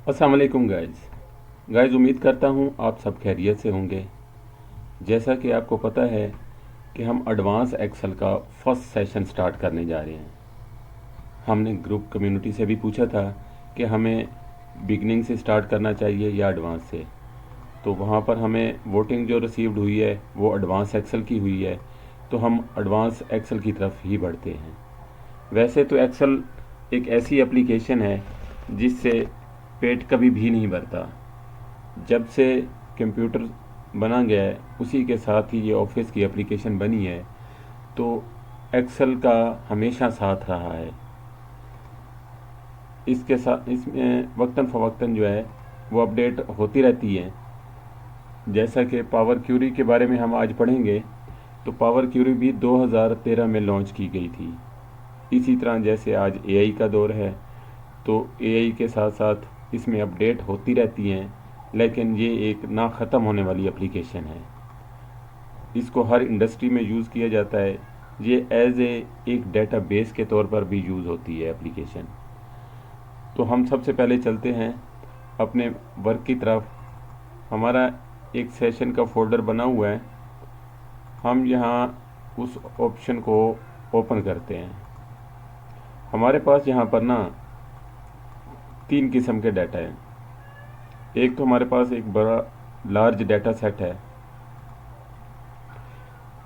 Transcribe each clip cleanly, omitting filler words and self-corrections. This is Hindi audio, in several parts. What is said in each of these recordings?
अस्सलाम वालेकुम गाइज़ उम्मीद करता हूँ आप सब खैरियत से होंगे। जैसा कि आपको पता है कि हम एडवांस एक्सेल का फर्स्ट सेशन स्टार्ट करने जा रहे हैं। हमने ग्रुप कम्युनिटी से भी पूछा था कि हमें बिगनिंग से स्टार्ट करना चाहिए या एडवांस से, तो वहाँ पर हमें वोटिंग जो रिसीव्ड हुई है वो एडवांस एक्सेल की हुई है, तो हम एडवांस एक्सेल की तरफ ही बढ़ते हैं। वैसे तो एक्सेल एक ऐसी एप्लीकेशन है जिससे पेट कभी भी नहीं भरता। जब से कंप्यूटर बना गया है उसी के साथ ही ये ऑफिस की एप्लीकेशन बनी है, तो एक्सेल का हमेशा साथ रहा है। इसके साथ इसमें वक्तन फ़वक्तन जो है वो अपडेट होती रहती है। जैसा कि पावर क्यूरी के बारे में हम आज पढ़ेंगे, तो पावर क्यूरी भी 2013 में लॉन्च की गई थी। इसी तरह जैसे आज एआई का दौर है, तो एआई के साथ साथ इसमें अपडेट होती रहती हैं, लेकिन ये एक ना ख़त्म होने वाली एप्लीकेशन है। इसको हर इंडस्ट्री में यूज़ किया जाता है। ये एज एक डेटाबेस के तौर पर भी यूज़ होती है एप्लीकेशन। तो हम सबसे पहले चलते हैं अपने वर्क की तरफ। हमारा एक सेशन का फोल्डर बना हुआ है, हम यहाँ उस ऑप्शन को ओपन करते हैं। हमारे पास यहाँ पर ना 3 किस्म के डाटा हैं। एक तो हमारे पास एक बड़ा लार्ज डाटा सेट है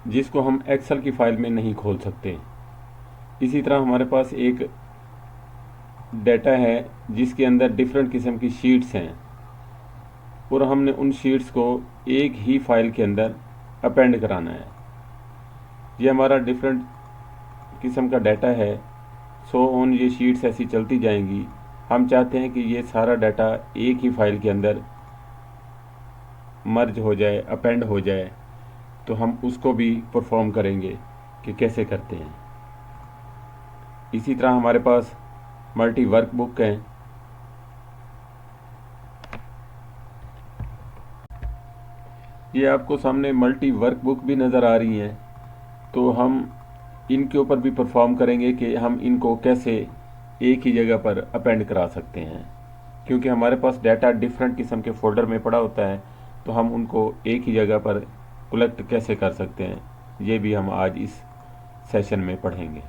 जिसको हम एक्सेल की फ़ाइल में नहीं खोल सकते। इसी तरह हमारे पास एक डाटा है जिसके अंदर डिफरेंट किस्म की शीट्स हैं, और हमने उन शीट्स को एक ही फाइल के अंदर अपेंड कराना है। ये हमारा डिफरेंट किस्म का डाटा है, सो ऑन ये शीट्स ऐसी चलती जाएंगी। हम चाहते हैं कि ये सारा डाटा एक ही फाइल के अंदर मर्ज हो जाए, अपेंड हो जाए, तो हम उसको भी परफॉर्म करेंगे कि कैसे करते हैं। इसी तरह हमारे पास मल्टी वर्क बुक हैं। ये आपको सामने मल्टी वर्क बुक भी नज़र आ रही हैं, तो हम इनके ऊपर भी परफॉर्म करेंगे कि हम इनको कैसे एक ही जगह पर अपेंड करा सकते हैं। क्योंकि हमारे पास डाटा डिफरेंट किस्म के फोल्डर में पड़ा होता है, तो हम उनको एक ही जगह पर कलेक्ट कैसे कर सकते हैं, ये भी हम आज इस सेशन में पढ़ेंगे।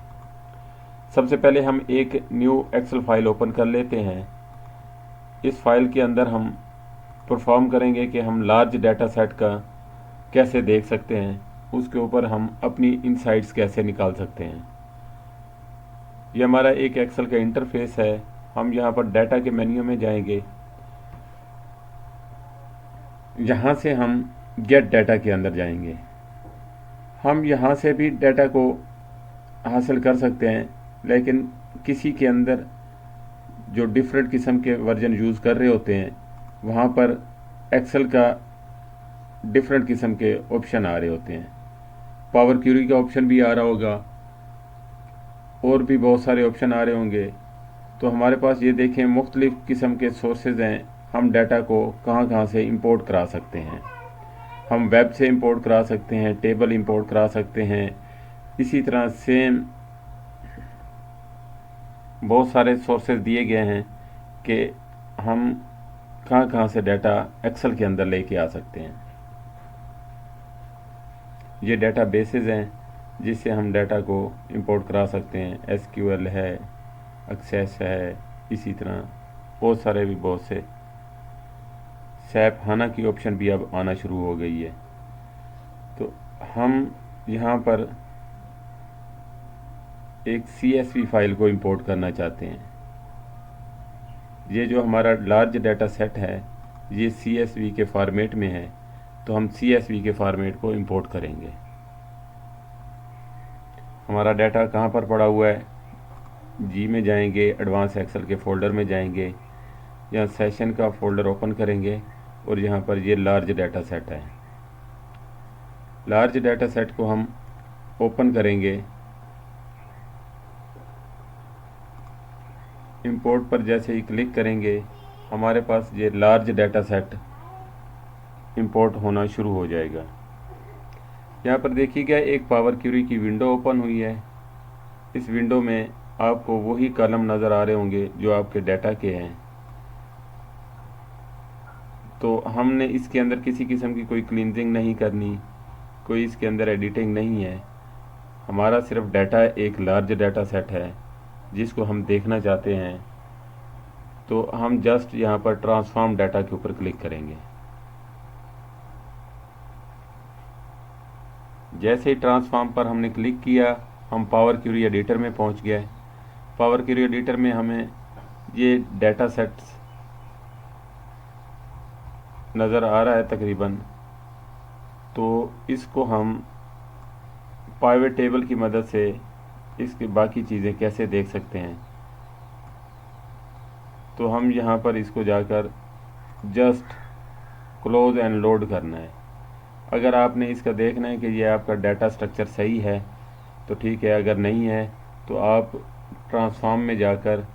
सबसे पहले हम एक न्यू एक्सेल फाइल ओपन कर लेते हैं। इस फाइल के अंदर हम परफॉर्म करेंगे कि हम लार्ज डाटा सेट का कैसे देख सकते हैं, उसके ऊपर हम अपनी इनसाइट्स कैसे निकाल सकते हैं। ये हमारा एक एक्सेल का इंटरफेस है। हम यहाँ पर डाटा के मेन्यू में जाएंगे। यहाँ से हम गेट डाटा के अंदर जाएंगे। हम यहाँ से भी डाटा को हासिल कर सकते हैं, लेकिन किसी के अंदर जो डिफरेंट किस्म के वर्जन यूज़ कर रहे होते हैं, वहाँ पर एक्सेल का डिफरेंट किस्म के ऑप्शन आ रहे होते हैं। पावर क्यूरी का ऑप्शन भी आ रहा होगा, और भी बहुत सारे ऑप्शन आ रहे होंगे। तो हमारे पास ये देखें मुख्तलिफ़ किस्म के सोर्सेज हैं। हम डाटा को कहाँ कहाँ से इंपोर्ट करा सकते हैं। हम वेब से इंपोर्ट करा सकते हैं, टेबल इंपोर्ट करा सकते हैं। इसी तरह सेम बहुत सारे सोर्सेज दिए गए हैं कि हम कहाँ कहाँ से डाटा एक्सेल के अंदर लेके आ सकते हैं। ये डाटा बेसेस हैं जिससे हम डाटा को इंपोर्ट करा सकते हैं। एसक्यूएल है, एक्सेस है, इसी तरह बहुत से सैप हाना की ऑप्शन भी अब आना शुरू हो गई है। तो हम यहाँ पर एक CSV फाइल को इंपोर्ट करना चाहते हैं। ये जो हमारा लार्ज डाटा सेट है ये CSV के फॉर्मेट में है, तो हम CSV के फॉर्मेट को इंपोर्ट करेंगे। हमारा डाटा कहाँ पर पड़ा हुआ है, जी में जाएंगे, एडवांस एक्सेल के फोल्डर में जाएंगे, यहाँ सेशन का फोल्डर ओपन करेंगे, और यहाँ पर ये लार्ज डाटा सेट है। लार्ज डाटा सेट को हम ओपन करेंगे। इंपोर्ट पर जैसे ही क्लिक करेंगे, हमारे पास ये लार्ज डाटा सेट इंपोर्ट होना शुरू हो जाएगा। यहाँ पर देखिएगा एक पावर क्यूरी की विंडो ओपन हुई है। इस विंडो में आपको वही कॉलम नज़र आ रहे होंगे जो आपके डाटा के हैं। तो हमने इसके अंदर किसी किस्म की कोई क्लींजिंग नहीं करनी, कोई इसके अंदर एडिटिंग नहीं है। हमारा सिर्फ डाटा एक लार्ज डाटा सेट है जिसको हम देखना चाहते हैं। तो हम जस्ट यहाँ पर ट्रांसफॉर्म डाटा के ऊपर क्लिक करेंगे। जैसे ही ट्रांसफॉर्म पर हमने क्लिक किया, हम पावर क्वेरी एडिटर में पहुँच गए। पावर क्वेरी एडिटर में हमें ये डाटा सेट्स नज़र आ रहा है तकरीबन। तो इसको हम पाइवट टेबल की मदद से इसकी बाकी चीज़ें कैसे देख सकते हैं। तो हम यहाँ पर इसको जाकर जस्ट क्लोज एंड लोड करना है। अगर आपने इसका देखना है कि ये आपका डाटा स्ट्रक्चर सही है तो ठीक है, अगर नहीं है तो आप ट्रांसफॉर्म में जाकर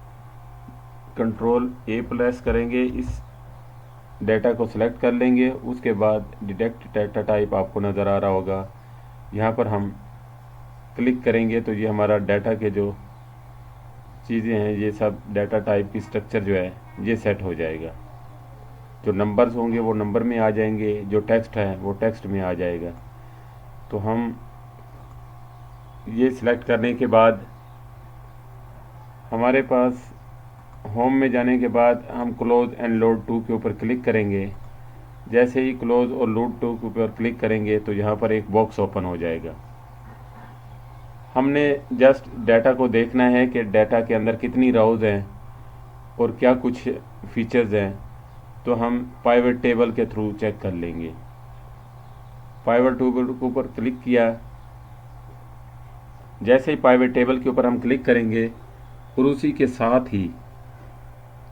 कंट्रोल A+ करेंगे, इस डाटा को सिलेक्ट कर लेंगे। उसके बाद डिटेक्ट डाटा टाइप आपको नज़र आ रहा होगा, यहाँ पर हम क्लिक करेंगे तो ये हमारा डाटा के जो चीज़ें हैं ये सब डाटा टाइप की स्ट्रक्चर जो है ये सेट हो जाएगा। जो नंबर्स होंगे वो नंबर में आ जाएंगे, जो टेक्स्ट है वो टेक्स्ट में आ जाएगा। तो हम ये सिलेक्ट करने के बाद हमारे पास होम में जाने के बाद हम क्लोज एंड लोड टू के ऊपर क्लिक करेंगे। जैसे ही क्लोज और लोड टू के ऊपर क्लिक करेंगे तो यहाँ पर एक बॉक्स ओपन हो जाएगा। हमने जस्ट डाटा को देखना है कि डाटा के अंदर कितनी रोज़ हैं और क्या कुछ फीचर्स हैं। तो हम पाइवट टेबल के थ्रू चेक कर लेंगे। पाइवट टेबल के ऊपर क्लिक किया, जैसे ही पाइवट टेबल के ऊपर हम क्लिक करेंगे और उसी के साथ ही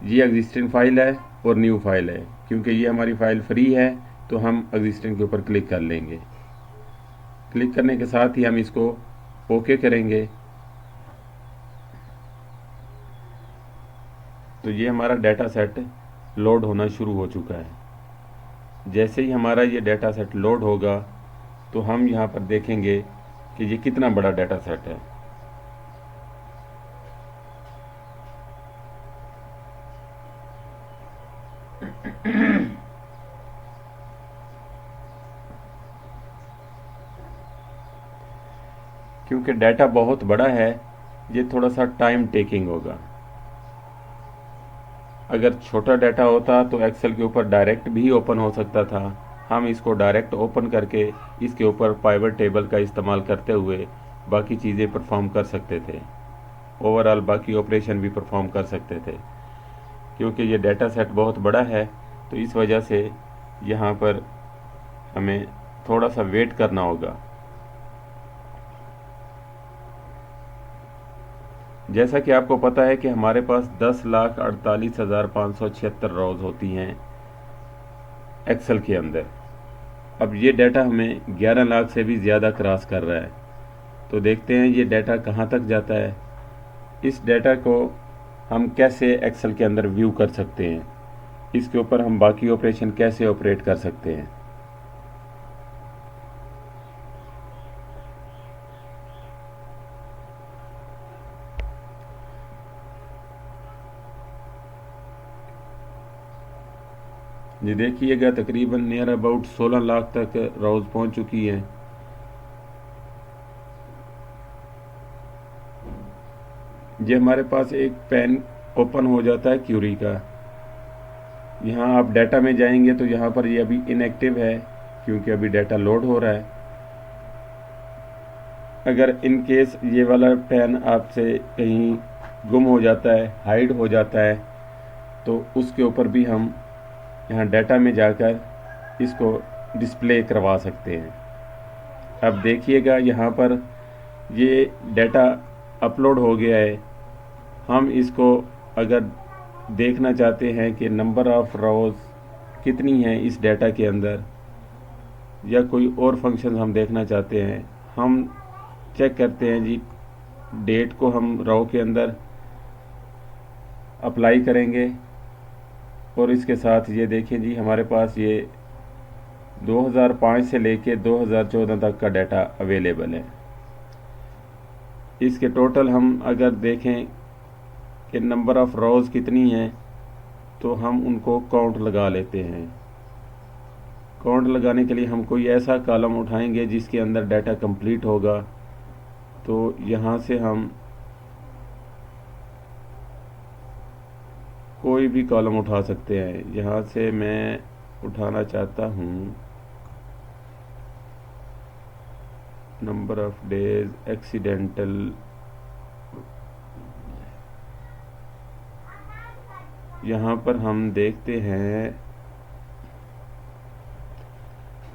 ये एग्जिस्टिंग फाइल है और न्यू फाइल है। क्योंकि ये हमारी फ़ाइल फ्री है तो हम एग्जिस्टिंग के ऊपर क्लिक कर लेंगे। क्लिक करने के साथ ही हम इसको ओके करेंगे। तो ये हमारा डाटा सेट लोड होना शुरू हो चुका है। जैसे ही हमारा ये डाटा सेट लोड होगा तो हम यहाँ पर देखेंगे कि ये कितना बड़ा डाटा सेट है। क्योंकि डाटा बहुत बड़ा है, ये थोड़ा सा टाइम टेकिंग होगा। अगर छोटा डाटा होता तो एक्सेल के ऊपर डायरेक्ट भी ओपन हो सकता था। हम इसको डायरेक्ट ओपन करके इसके ऊपर पाइवट टेबल का इस्तेमाल करते हुए बाकी चीज़ें परफॉर्म कर सकते थे, ओवरऑल बाकी ऑपरेशन भी परफॉर्म कर सकते थे। क्योंकि ये डाटा सेट बहुत बड़ा है तो इस वजह से यहाँ पर हमें थोड़ा सा वेट करना होगा। जैसा कि आपको पता है कि हमारे पास 10,48,576 रोज़ होती हैं एक्सेल के अंदर। अब ये डाटा हमें 11 लाख से भी ज़्यादा क्रॉस कर रहा है। तो देखते हैं ये डाटा कहाँ तक जाता है। इस डाटा को हम कैसे एक्सेल के अंदर व्यू कर सकते हैं, इसके ऊपर हम बाकी ऑपरेशन कैसे ऑपरेट कर सकते हैं। ये देखिएगा तकरीबन नियर अबाउट 16 लाख तक रोज़ पहुंच चुकी है। ये हमारे पास एक पैन ओपन हो जाता है क्यूरी का। यहाँ आप डाटा में जाएंगे तो यहाँ पर ये अभी इनएक्टिव है क्योंकि अभी डाटा लोड हो रहा है। अगर इन केस ये वाला पैन आपसे कहीं गुम हो जाता है, हाइड हो जाता है, तो उसके ऊपर भी हम यहाँ डाटा में जाकर इसको डिस्प्ले करवा सकते हैं। अब देखिएगा यहाँ पर ये डाटा अपलोड हो गया है। हम इसको अगर देखना चाहते हैं कि नंबर ऑफ़ रोज़ कितनी है इस डाटा के अंदर, या कोई और फंक्शन हम देखना चाहते हैं, हम चेक करते हैं जी। डेट को हम रो के अंदर अप्लाई करेंगे और इसके साथ ये देखें जी हमारे पास ये 2005 से लेके 2014 तक का डाटा अवेलेबल है। इसके टोटल हम अगर देखें कि नंबर ऑफ़ रोज़ कितनी हैं तो हम उनको काउंट लगा लेते हैं। काउंट लगाने के लिए हम कोई ऐसा कॉलम उठाएंगे जिसके अंदर डाटा कंप्लीट होगा। तो यहाँ से हम कोई भी कॉलम उठा सकते हैं। यहाँ से मैं उठाना चाहता हूँ नंबर ऑफ डेज एक्सीडेंटल, यहाँ पर हम देखते हैं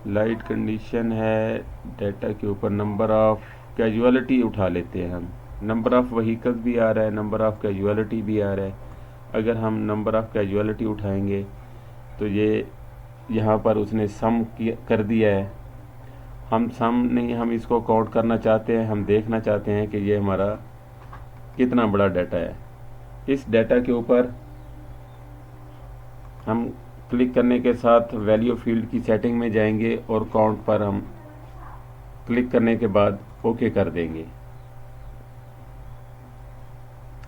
लाइट कंडीशन है, डाटा के ऊपर नंबर ऑफ कैजुअलिटी उठा लेते हैं हम। नंबर ऑफ व्हीकल्स भी आ रहा है, नंबर ऑफ कैजुअलिटी भी आ रहा है। अगर हम नंबर ऑफ कैजुअलिटी उठाएंगे तो ये यहाँ पर उसने सम कर दिया है। हम सम नहीं, हम इसको काउंट करना चाहते हैं, हम देखना चाहते हैं कि ये हमारा कितना बड़ा डाटा है। इस डाटा के ऊपर हम क्लिक करने के साथ वैल्यू फील्ड की सेटिंग में जाएंगे और काउंट पर हम क्लिक करने के बाद ओके कर देंगे।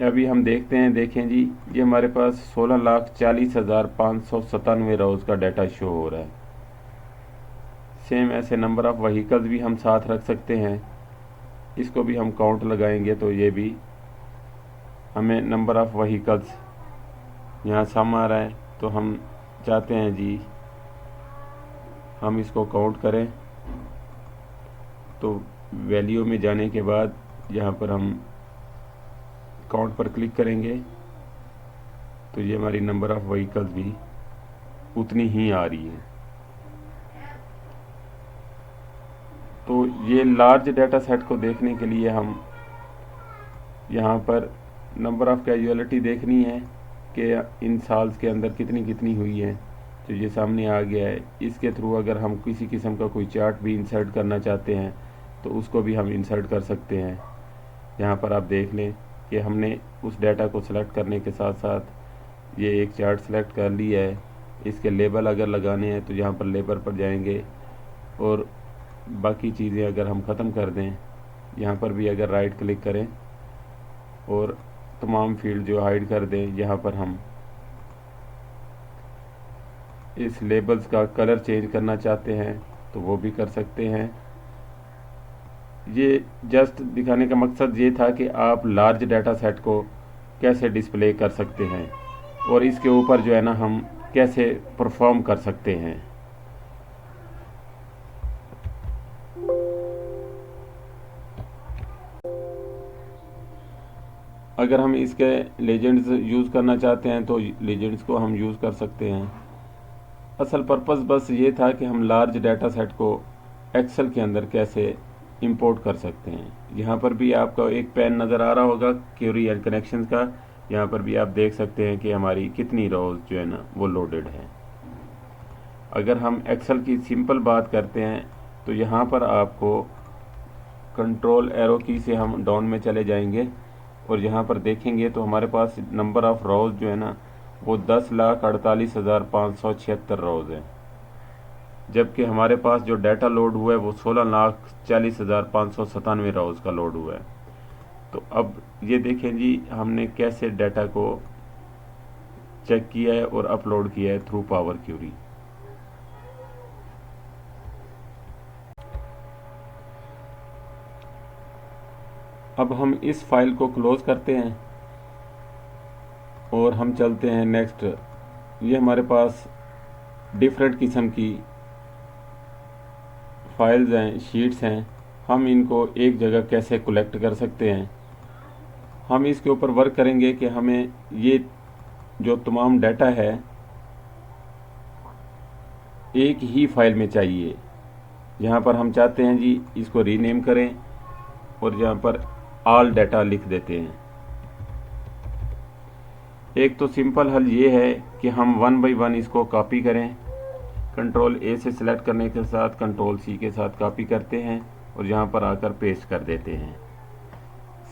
अभी हम देखते हैं, देखें जी, ये हमारे पास 16,40,597 रोज़ का डाटा शो हो रहा है। सेम ऐसे नंबर ऑफ़ व्हीकल्स भी हम साथ रख सकते हैं, इसको भी हम काउंट लगाएंगे तो ये भी हमें नंबर ऑफ़ व्हीकल्स यहाँ सम आ रहा है। तो हम चाहते हैं जी हम इसको काउंट करें, तो वैल्यू में जाने के बाद यहाँ पर हम काउंट पर क्लिक करेंगे तो ये हमारी नंबर ऑफ़ व्हीकल्स भी उतनी ही आ रही है। तो ये लार्ज डाटा सेट को देखने के लिए हम यहाँ पर नंबर ऑफ़ कैजुअलिटी देखनी है कि इन साल्स के अंदर कितनी कितनी हुई है, तो ये सामने आ गया है। इसके थ्रू अगर हम किसी किस्म का कोई चार्ट भी इंसर्ट करना चाहते हैं तो उसको भी हम इंसर्ट कर सकते हैं। यहाँ पर आप देख लें कि हमने उस डाटा को सिलेक्ट करने के साथ साथ ये एक चार्ट सेलेक्ट कर लिया है। इसके लेबल अगर लगाने हैं तो यहाँ पर लेबल पर जाएंगे और बाकी चीज़ें अगर हम ख़त्म कर दें, यहाँ पर भी अगर राइट क्लिक करें और तमाम फील्ड जो हाइड कर दें, यहाँ पर हम इस लेबल्स का कलर चेंज करना चाहते हैं तो वो भी कर सकते हैं। ये जस्ट दिखाने का मकसद ये था कि आप लार्ज डाटा सेट को कैसे डिस्प्ले कर सकते हैं और इसके ऊपर जो है ना हम कैसे परफॉर्म कर सकते हैं। अगर हम इसके लेजेंड्स यूज़ करना चाहते हैं तो लेजेंड्स को हम यूज़ कर सकते हैं। असल पर्पस बस ये था कि हम लार्ज डाटा सेट को एक्सेल के अंदर कैसे इंपोर्ट कर सकते हैं। यहाँ पर भी आपको एक पैन नज़र आ रहा होगा क्वेरी एंड कनेक्शंस का। यहाँ पर भी आप देख सकते हैं कि हमारी कितनी रोज़ जो है ना वो लोडेड है। अगर हम एक्सेल की सिंपल बात करते हैं तो यहाँ पर आपको कंट्रोल एरो की से हम डाउन में चले जाएंगे और यहाँ पर देखेंगे तो हमारे पास नंबर ऑफ़ रोज़ जो है ना वो 10,48,576 रोज़ है, जबकि हमारे पास जो डाटा लोड हुआ है वो 16,40,597 रोज़ का लोड हुआ है। तो अब ये देखें जी हमने कैसे डाटा को चेक किया है और अपलोड किया है थ्रू पावर क्यूरी। अब हम इस फाइल को क्लोज करते हैं और हम चलते हैं नेक्स्ट। ये हमारे पास डिफरेंट किस्म की फाइल्स हैं, शीट्स हैं, हम इनको एक जगह कैसे कलेक्ट कर सकते हैं। हम इसके ऊपर वर्क करेंगे कि हमें ये जो तमाम डाटा है एक ही फाइल में चाहिए। यहाँ पर हम चाहते हैं जी इसको रीनेम करें और यहाँ पर ऑल डाटा लिख देते हैं। एक तो सिंपल हल ये है कि हम 1 बाय 1 इसको कॉपी करें। कंट्रोल ए से सिलेक्ट करने के साथ कंट्रोल सी के साथ कॉपी करते हैं और यहाँ पर आकर पेस्ट कर देते हैं।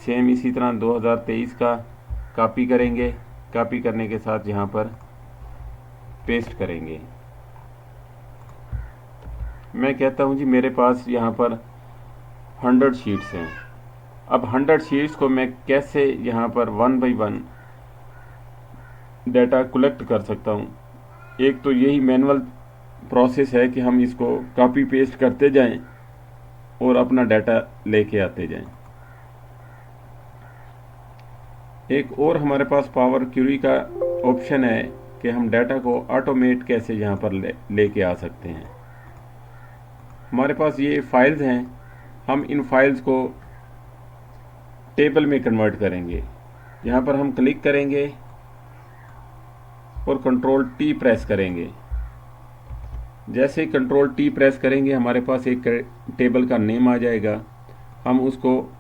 सेम इसी तरह 2023 का कॉपी करेंगे, कॉपी करने के साथ यहाँ पर पेस्ट करेंगे। मैं कहता हूँ जी मेरे पास यहाँ पर 100 शीट्स हैं। अब 100 शीट्स को मैं कैसे यहाँ पर 1 बाय 1 डाटा कलेक्ट कर सकता हूँ। एक तो यही मैनुअल प्रोसेस है कि हम इसको कॉपी पेस्ट करते जाएं और अपना डाटा लेके आते जाएं। एक और हमारे पास पावर क्यूरी का ऑप्शन है कि हम डाटा को ऑटोमेट कैसे यहाँ पर लेके आ सकते हैं। हमारे पास ये फाइल्स हैं, हम इन फाइल्स को टेबल में कन्वर्ट करेंगे। यहाँ पर हम क्लिक करेंगे और कंट्रोल टी प्रेस करेंगे। जैसे ही कंट्रोल टी प्रेस करेंगे हमारे पास एक टेबल का नेम आ जाएगा। हम उसको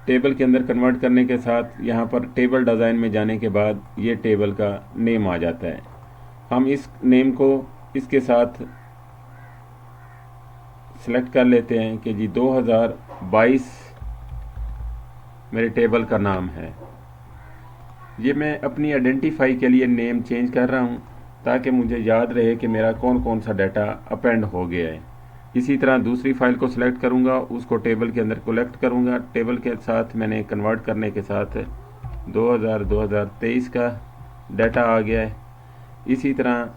टेबल के अंदर कन्वर्ट करने के साथ यहाँ पर टेबल डिज़ाइन में जाने के बाद ये टेबल का नेम आ जाता है। हम इस नेम को इसके साथ सेलेक्ट कर लेते हैं कि जी 2022 मेरे टेबल का नाम है। ये मैं अपनी आइडेंटिफाई के लिए नेम चेंज कर रहा हूँ ताकि मुझे याद रहे कि मेरा कौन कौन सा डाटा अपेंड हो गया है। इसी तरह दूसरी फाइल को सिलेक्ट करूँगा, उसको टेबल के अंदर कलेक्ट करूँगा। टेबल के साथ मैंने कन्वर्ट करने के साथ 2023 का डाटा आ गया है। इसी तरह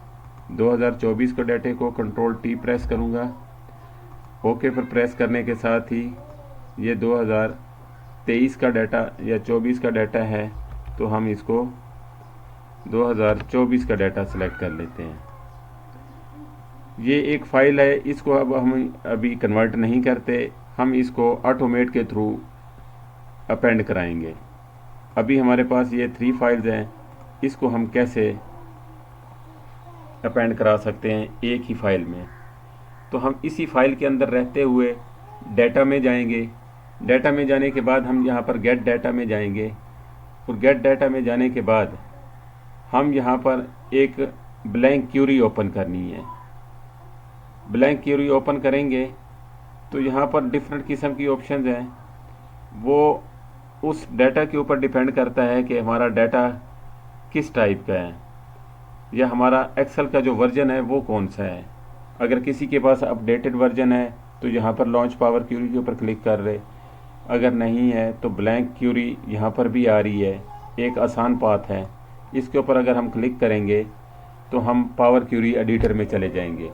2024 के डाटे को कंट्रोल टी प्रेस करूँगा। ओके पर प्रेस करने के साथ ही ये 2023 का डाटा या 24 का डाटा है, तो हम इसको 2024 का डाटा सेलेक्ट कर लेते हैं। ये एक फ़ाइल है, इसको अब हम अभी कन्वर्ट नहीं करते, हम इसको ऑटोमेट के थ्रू अपेंड कराएंगे। अभी हमारे पास ये 3 फाइल्स हैं, इसको हम कैसे अपेंड करा सकते हैं एक ही फाइल में। तो हम इसी फाइल के अंदर रहते हुए डाटा में जाएंगे। डाटा में जाने के बाद हम यहाँ पर गेट डाटा में जाएंगे और गेट डाटा में जाने के बाद हम यहाँ पर एक ब्लैंक क्यूरी ओपन करनी है। ब्लैंक क्यूरी ओपन करेंगे तो यहाँ पर डिफरेंट किस्म की ऑप्शंस हैं। वो उस डाटा के ऊपर डिपेंड करता है कि हमारा डाटा किस टाइप का है या हमारा एक्सेल का जो वर्जन है वो कौन सा है। अगर किसी के पास अपडेटेड वर्जन है तो यहाँ पर लॉन्च पावर क्यूरी के ऊपर क्लिक कर रहे, अगर नहीं है तो ब्लैंक क्यूरी यहाँ पर भी आ रही है, एक आसान पाथ है। इसके ऊपर अगर हम क्लिक करेंगे तो हम पावर क्यूरी एडिटर में चले जाएंगे।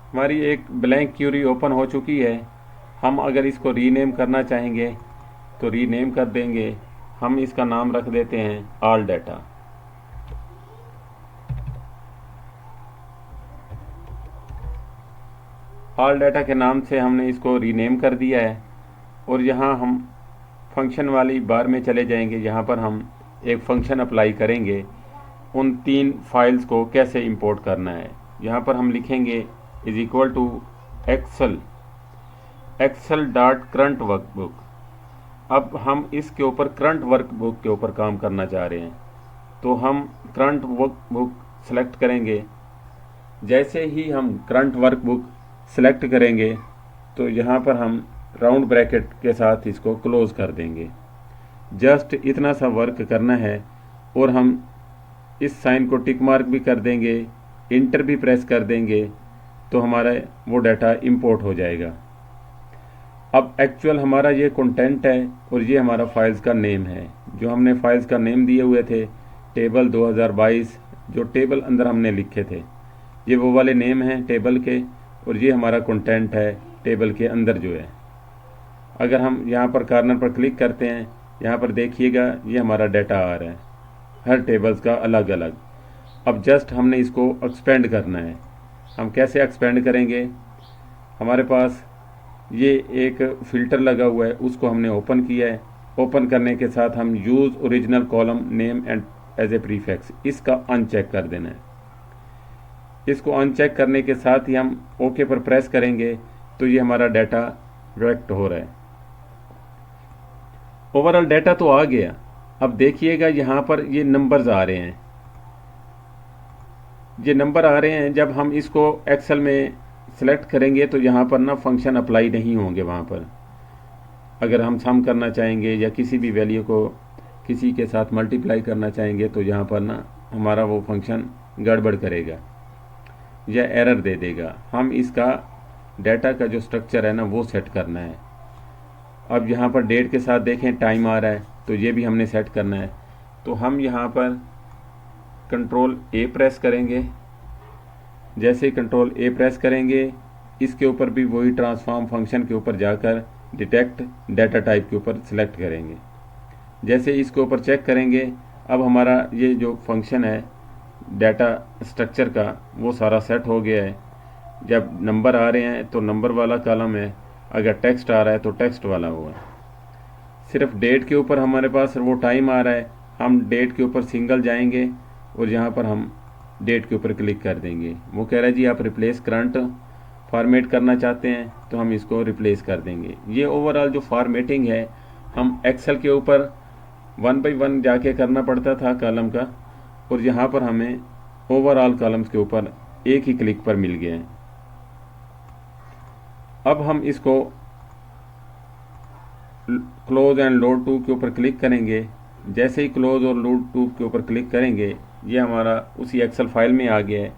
हमारी एक ब्लैंक क्यूरी ओपन हो चुकी है। हम अगर इसको रीनेम करना चाहेंगे तो रीनेम कर देंगे। हम इसका नाम रख देते हैं ऑल डाटा। ऑल डाटा के नाम से हमने इसको रीनेम कर दिया है और यहाँ हम फंक्शन वाली बार में चले जाएंगे। यहाँ पर हम एक फंक्शन अप्लाई करेंगे उन 3 फाइल्स को कैसे इंपोर्ट करना है। यहाँ पर हम लिखेंगे is equal to Excel dot current workbook. अब हम इसके ऊपर करंट वर्कबुक के ऊपर काम करना चाह रहे हैं, तो हम करंट वर्कबुक सेलेक्ट करेंगे। जैसे ही हम करंट वर्कबुक सेलेक्ट करेंगे तो यहाँ पर हम राउंड ब्रैकेट के साथ इसको क्लोज कर देंगे। जस्ट इतना सा वर्क करना है और हम इस साइन को टिक मार्क भी कर देंगे, इंटर भी प्रेस कर देंगे, तो हमारा वो डाटा इंपोर्ट हो जाएगा। अब एक्चुअल हमारा ये कंटेंट है और ये हमारा फाइल्स का नेम है। जो हमने फाइल्स का नेम दिए हुए थे टेबल 2022, जो टेबल अंदर हमने लिखे थे, ये वो वाले नेम हैं टेबल के, और ये हमारा कंटेंट है टेबल के अंदर जो है। अगर हम यहाँ पर कॉर्नर पर क्लिक करते हैं, यहाँ पर देखिएगा ये हमारा डाटा आ रहा है हर टेबल्स का अलग अलग। अब जस्ट हमने इसको एक्सपेंड करना है। हम कैसे एक्सपेंड करेंगे? हमारे पास ये एक फ़िल्टर लगा हुआ है, उसको हमने ओपन किया है। ओपन करने के साथ हम use original column name and as a prefix, इसका अनचेक कर देना है। इसको अनचेक करने के साथ ही हम ओके पर प्रेस करेंगे तो ये हमारा डाटा रिएक्ट हो रहा है। ओवरऑल डाटा तो आ गया। अब देखिएगा यहाँ पर ये नंबर्स आ रहे हैं, ये नंबर आ रहे हैं। जब हम इसको एक्सेल में सेलेक्ट करेंगे तो यहाँ पर ना फंक्शन अप्लाई नहीं होंगे। वहाँ पर अगर हम सम करना चाहेंगे या किसी भी वैल्यू को किसी के साथ मल्टीप्लाई करना चाहेंगे तो यहाँ पर ना हमारा वो फंक्शन गड़बड़ करेगा या एरर दे देगा। हम इसका डाटा का जो स्ट्रक्चर है ना वो सेट करना है। अब यहाँ पर डेट के साथ देखें टाइम आ रहा है, तो ये भी हमने सेट करना है। तो हम यहाँ पर कंट्रोल ए प्रेस करेंगे। जैसे ही कंट्रोल ए प्रेस करेंगे, इसके ऊपर भी वही ट्रांसफॉर्म फंक्शन के ऊपर जाकर डिटेक्ट डाटा टाइप के ऊपर सेलेक्ट करेंगे। जैसे इसके ऊपर चेक करेंगे, अब हमारा ये जो फंक्शन है डाटा स्ट्रक्चर का वो सारा सेट हो गया है। जब नंबर आ रहे हैं तो नंबर वाला कॉलम है, अगर टेक्स्ट आ रहा है तो टेक्स्ट वाला हुआ। सिर्फ डेट के ऊपर हमारे पास वो टाइम आ रहा है, हम डेट के ऊपर सिंगल जाएंगे और यहाँ पर हम डेट के ऊपर क्लिक कर देंगे। वो कह रहा है जी आप रिप्लेस करंट फॉर्मेट करना चाहते हैं, तो हम इसको रिप्लेस कर देंगे। ये ओवरऑल जो फॉर्मेटिंग है हम एक्सेल के ऊपर 1 बाय 1 जाके करना पड़ता था कॉलम का, और यहाँ पर हमें ओवरऑल कॉलम्स के ऊपर एक ही क्लिक पर मिल गया है। अब हम इसको क्लोज एंड लोड टू के ऊपर क्लिक करेंगे। जैसे ही क्लोज और लोड टू के ऊपर क्लिक करेंगे, ये हमारा उसी एक्सेल फाइल में आ गया है।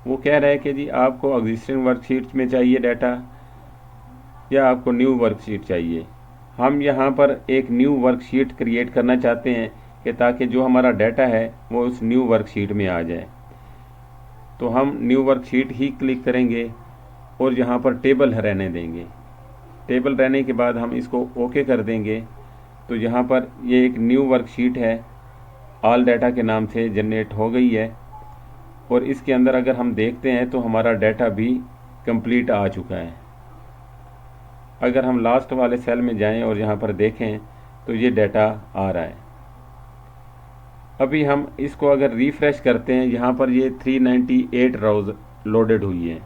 वो कह रहा है कि जी आपको एग्जिस्टिंग वर्कशीट में चाहिए डाटा या आपको न्यू वर्कशीट चाहिए। हम यहाँ पर एक न्यू वर्कशीट क्रिएट करना चाहते हैं कि ताकि जो हमारा डाटा है वो उस न्यू वर्कशीट में आ जाए। तो हम न्यू वर्कशीट ही क्लिक करेंगे और यहाँ पर टेबल रहने देंगे। टेबल रहने के बाद हम इसको ओके कर देंगे। तो यहाँ पर ये एक न्यू वर्कशीट है, ऑल डाटा के नाम से जनरेट हो गई है, और इसके अंदर अगर हम देखते हैं तो हमारा डाटा भी कंप्लीट आ चुका है। अगर हम लास्ट वाले सेल में जाएं और यहाँ पर देखें तो ये डाटा आ रहा है। अभी हम इसको अगर रिफ्रेश करते हैं, यहाँ पर ये 398 रोज लोडेड हुई है।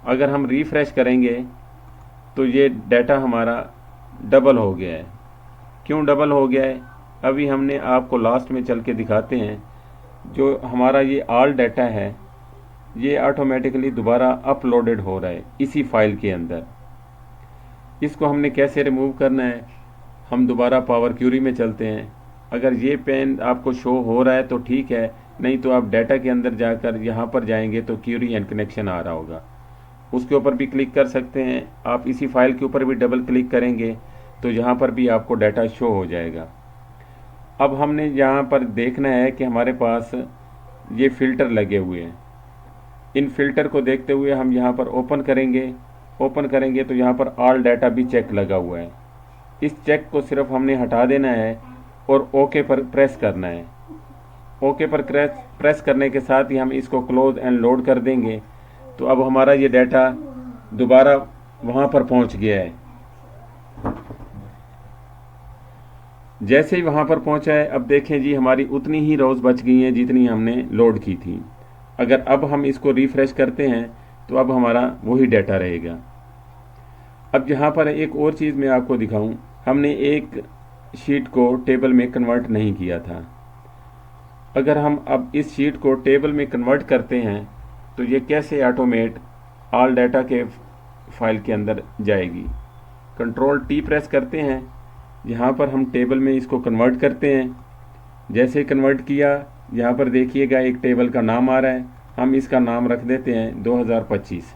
अगर हम रिफ्रेश करेंगे तो ये डाटा हमारा डबल हो गया है। क्यों डबल हो गया है, अभी हमने आपको लास्ट में चल के दिखाते हैं। जो हमारा ये ऑल डाटा है ये ऑटोमेटिकली दोबारा अपलोडेड हो रहा है इसी फाइल के अंदर। इसको हमने कैसे रिमूव करना है, हम दोबारा पावर क्यूरी में चलते हैं। अगर ये पेन आपको शो हो रहा है तो ठीक है, नहीं तो आप डाटा के अंदर जाकर यहाँ पर जाएंगे तो क्यूरी एंड कनेक्शन आ रहा होगा, उसके ऊपर भी क्लिक कर सकते हैं। आप इसी फाइल के ऊपर भी डबल क्लिक करेंगे तो यहाँ पर भी आपको डाटा शो हो जाएगा। अब हमने यहाँ पर देखना है कि हमारे पास ये फ़िल्टर लगे हुए हैं। इन फ़िल्टर को देखते हुए हम यहाँ पर ओपन करेंगे तो यहाँ पर ऑल डाटा भी चेक लगा हुआ है। इस चेक को सिर्फ हमने हटा देना है और ओके पर प्रेस करना है। ओके पर प्रेस करने के साथ ही हम इसको क्लोज एंड लोड कर देंगे। तो अब हमारा ये डाटा दोबारा वहाँ पर पहुँच गया है। जैसे ही वहाँ पर पहुँचा है, अब देखें जी हमारी उतनी ही रोज़ बच गई हैं जितनी हमने लोड की थी। अगर अब हम इसको रिफ़्रेश करते हैं तो अब हमारा वही डाटा रहेगा। अब यहाँ पर एक और चीज़ मैं आपको दिखाऊं, हमने एक शीट को टेबल में कन्वर्ट नहीं किया था। अगर हम अब इस शीट को टेबल में कन्वर्ट करते हैं तो ये कैसे ऑटोमेट ऑल डाटा के फाइल के अंदर जाएगी। कंट्रोल टी प्रेस करते हैं, यहाँ पर हम टेबल में इसको कन्वर्ट करते हैं। जैसे कन्वर्ट किया, यहाँ पर देखिएगा एक टेबल का नाम आ रहा है, हम इसका नाम रख देते हैं 2025।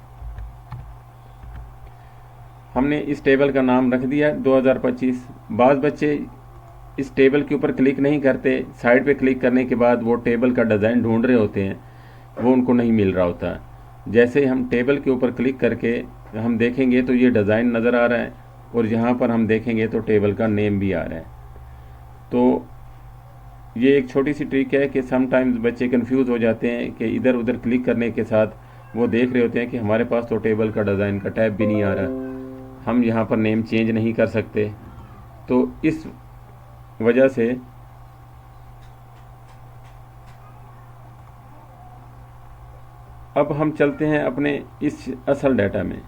हमने इस टेबल का नाम रख दिया 2025। बाज़ बच्चे इस टेबल के ऊपर क्लिक नहीं करते, साइड पे क्लिक करने के बाद वो टेबल का डिज़ाइन ढूंढ रहे होते हैं, वो उनको नहीं मिल रहा होता। जैसे हम टेबल के ऊपर क्लिक करके हम देखेंगे तो ये डिज़ाइन नज़र आ रहा है, और यहाँ पर हम देखेंगे तो टेबल का नेम भी आ रहा है। तो ये एक छोटी सी ट्रिक है कि समटाइम्स बच्चे कंफ्यूज हो जाते हैं कि इधर उधर क्लिक करने के साथ वो देख रहे होते हैं कि हमारे पास तो टेबल का डिज़ाइन का टैब भी नहीं आ रहा, हम यहाँ पर नेम चेंज नहीं कर सकते। तो इस वजह से अब हम चलते हैं अपने इस असल डाटा में।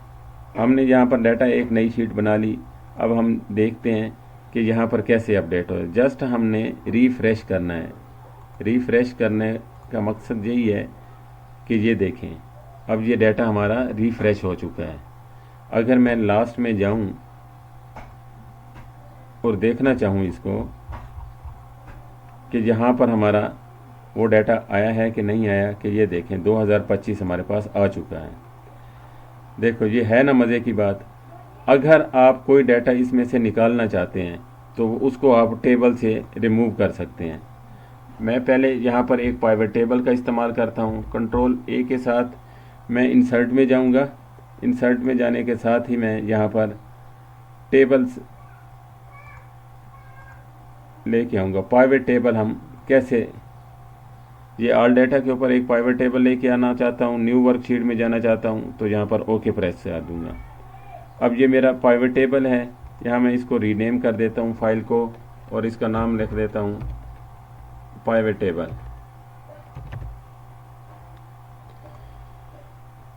हमने यहाँ पर डाटा एक नई शीट बना ली। अब हम देखते हैं कि यहाँ पर कैसे अपडेट हो। जस्ट हमने रिफ़्रेश करना है। रिफ़्रेश करने का मकसद यही है कि ये देखें अब ये डाटा हमारा रिफ़्रेश हो चुका है। अगर मैं लास्ट में जाऊं और देखना चाहूं इसको कि यहाँ पर हमारा वो डाटा आया है कि नहीं आया, कि ये देखें 2025 हमारे पास आ चुका है। देखो ये है ना मज़े की बात। अगर आप कोई डाटा इसमें से निकालना चाहते हैं तो उसको आप टेबल से रिमूव कर सकते हैं। मैं पहले यहाँ पर एक पाइवट टेबल का इस्तेमाल करता हूँ। कंट्रोल ए के साथ मैं इंसर्ट में जाऊँगा। इंसर्ट में जाने के साथ ही मैं यहाँ पर टेबल्स लेके आऊँगा। पाइवट टेबल हम कैसे, ये ऑल डाटा के ऊपर एक पाइवट टेबल लेके आना चाहता हूँ, न्यू वर्कशीट में जाना चाहता हूँ, तो यहाँ पर ओके प्रेस से आ दूँगा। अब ये मेरा पाइवट टेबल है, यहाँ मैं इसको रीनेम कर देता हूँ फाइल को, और इसका नाम लिख देता हूँ पाइवट टेबल।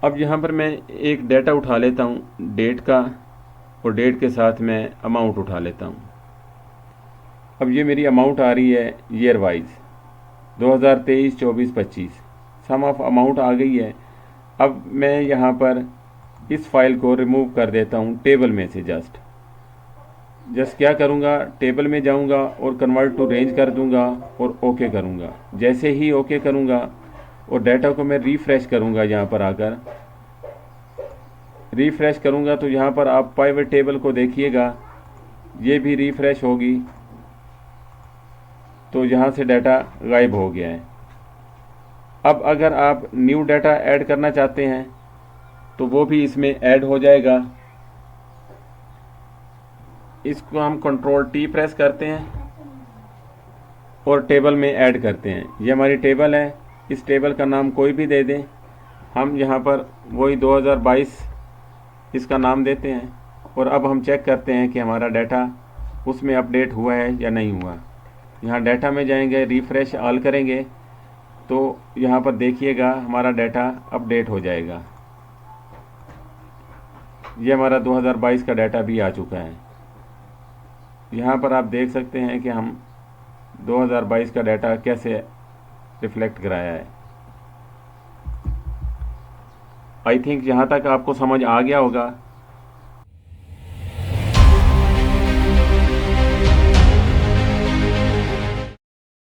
अब यहाँ पर मैं एक डेटा उठा लेता हूँ डेट का, और डेट के साथ मैं अमाउंट उठा लेता हूँ। अब ये मेरी अमाउंट आ रही है year wise 2023, 24, 25, sum of amount आ गई है। अब मैं यहाँ पर इस फाइल को रिमूव कर देता हूँ टेबल में से। जस्ट क्या करूँगा, टेबल में जाऊँगा और कन्वर्ट टू रेंज कर दूँगा और ओके करूँगा। जैसे ही ओके करूँगा और डाटा को मैं रिफ़्रेश करूँगा, यहाँ पर आकर रिफ़्रेश करूँगा तो यहाँ पर आप पाइवट टेबल को देखिएगा, ये भी रिफ़्रेश होगी तो यहाँ से डाटा गायब हो गया है। अब अगर आप न्यू डाटा ऐड करना चाहते हैं तो वो भी इसमें ऐड हो जाएगा। इसको हम कंट्रोल टी प्रेस करते हैं और टेबल में ऐड करते हैं। ये हमारी टेबल है, इस टेबल का नाम कोई भी दे दें। हम यहाँ पर वही 2022 इसका नाम देते हैं, और अब हम चेक करते हैं कि हमारा डाटा उसमें अपडेट हुआ है या नहीं हुआ। यहाँ डाटा में जाएंगे, रिफ़्रेश ऑल करेंगे तो यहाँ पर देखिएगा हमारा डाटा अपडेट हो जाएगा। ये हमारा 2022 का डाटा भी आ चुका है। यहाँ पर आप देख सकते हैं कि हम 2022 का डाटा कैसे रिफ्लेक्ट कराया है। आई थिंक यहाँ तक आपको समझ आ गया होगा।